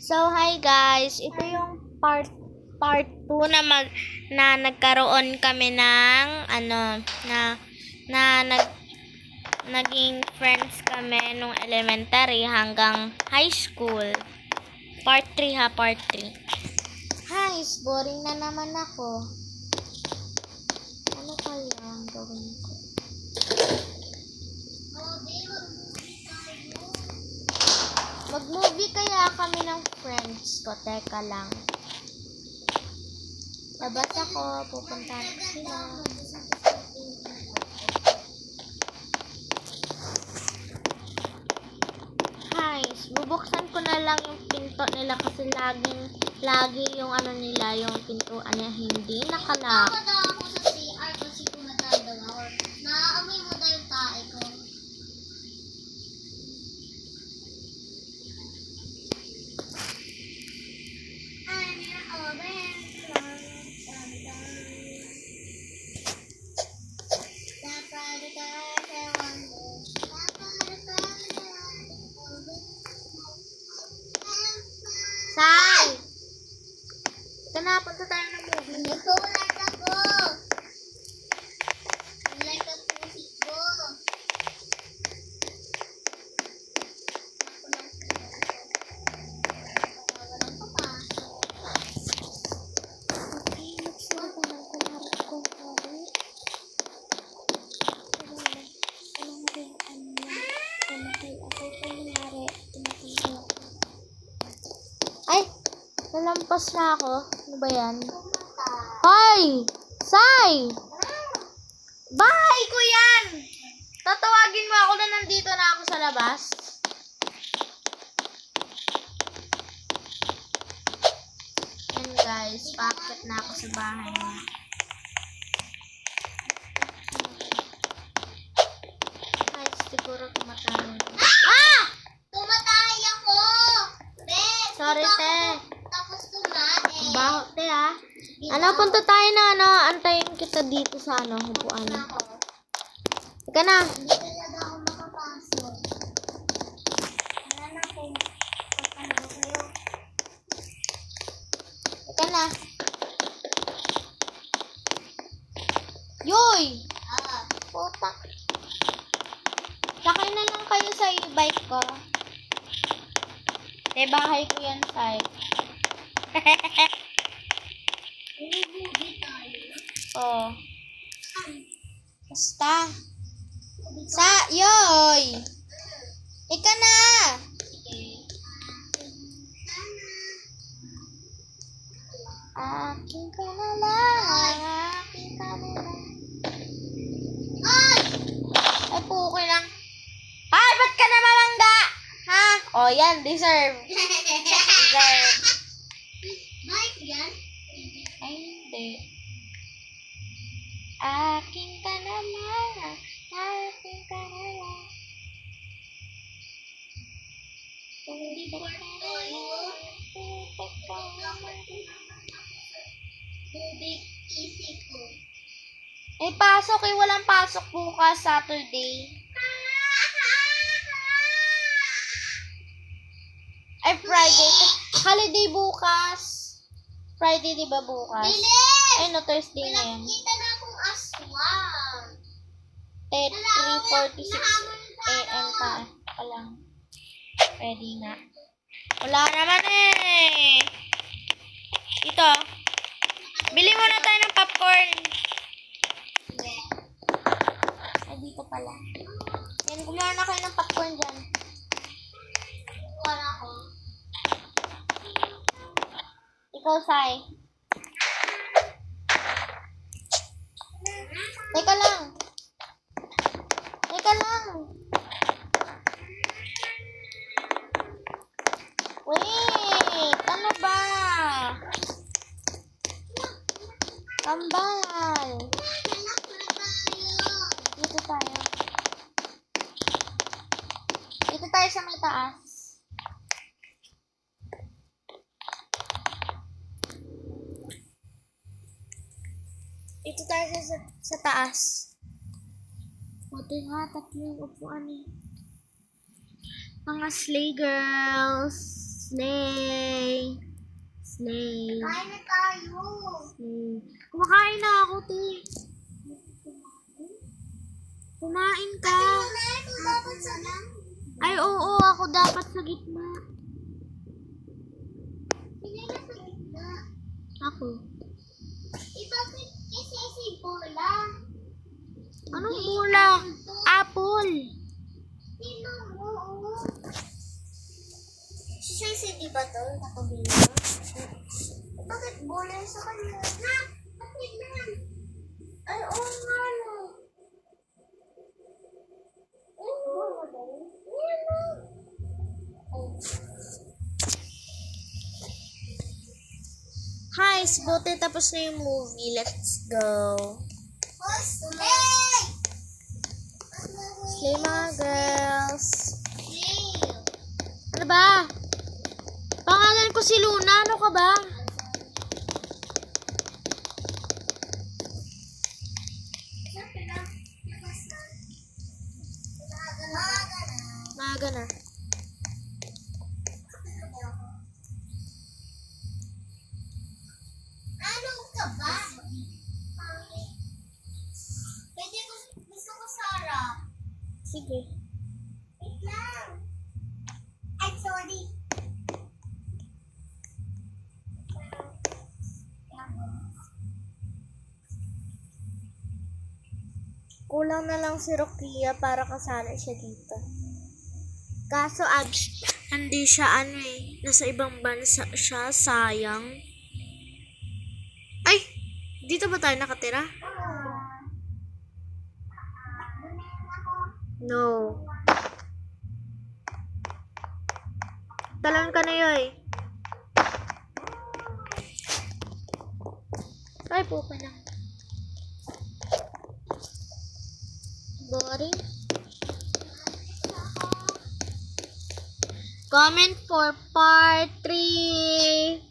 So, hi guys. Ito yung part 2 na nagkaroon kami ng naging friends kami nung elementary hanggang high school. Part 3 ha, part 3. Guys, boring na naman ako. Ano kaya ang gawin ko? Mag-movie kaya kami ng friends ko. Teka lang. Labas ako. Pupuntahan ko sila. Guys, bubuksan ko na lang yung pinto nila kasi lagi yung ano nila, yung pintuan niya hindi nakalock. Ako sa CR kasi tumatanda ako. Naaamoy mo na yung tae ko. Sai! Ito na, punta tayo ng movie. Nagulat ako. Like ang pusit ko. Walang papasok. Okay, magsalita ng kumari ko. Ay! Nalampas na ako. Ano ba yan? Hoy! Sai! Bahay ko yan! Tatawagin mo ako na nandito na ako sa labas. Yan guys, paakit na ako sa bahay niya. Guys, siguro kumatayin ko. Ah! Tumatay ako. Sorry, te. Tapos tumae. Ang baho, te, ah. Ano, punta tayo na, antayin kita dito sa, upuan. Ika na. Hindi talaga ako makapasok. Wala na akong kapano kayo. Ika na. Yoy! Putak. Sakay na lang kayo sa e-bike ko. Bahay ko yan, Sai. Bumubugi tayo. Oh. Basta. Yoy! Ika na! Akin ka na lang. Akin ka na lang. Ay! Ay, pukoy lang. Ay, ba't ka na mamangga? Ha? Oh, yan, deserve. Deserve. Mike yan? Ay, hindi. Akin ka na lang. Akin ka na lang. Hindi ko tayo. Tubig isip ko. Pasok eh. Walang pasok bukas, Saturday. Ay, Friday. Holiday bukas. Friday, di ba bukas? Bilis! Ay, no, Thursday na yan. Nakita na akong aswang. 3:46 a.m. pa lang. Ready na. Wala naman eh. Ito. Bili muna tayo ng popcorn. Ay, dito pala. Yan, gumawa na kayo ng popcorn dyan. Wala ko. Ikaw, Sai. Teka lang. Teka lang. Wait, ano ba? Kambal. Anak na tayo. Dito tayo. Dito tayo sa may taas. Dito tayo sa taas. Buti nga, tatlo yung upuan eh. Mga slay girls. Slay. Slay. Kain na tayo. Slay. Kumakain na ako, te. Kumain ka. Ito dapat sa lang. Ay, oo, ako dapat sa gitna. Sino na sa gitna? Ako. Bakit kasi si Bola? Anong bola? Apple. Sino mo? Si Chelsea, di ba to? Nakabila? Bakit bola sa kanya? Na! Bakit na? Ay, oo nga, no. Ay, bola ba yun? Ayan na. Oh. Hi, buti tapos na yung movie. Let's go. Hey! Slay mga girls. Hey! Ano ba? Pangalan ko si Luna. Ano ka ba? Maaga na. Ano ka ba? Pwede gusto ko Sarah. Sige. Wait lang. Ay, sorry. Kulang na lang si Rokia para kasali siya dito. Kaso, hindi siya nasa ibang bansa siya, sayang. Ay, dito ba tayo nakatira? No. Talan ka na yoy. Ay, po pa lang. Boring. Comment for part 3.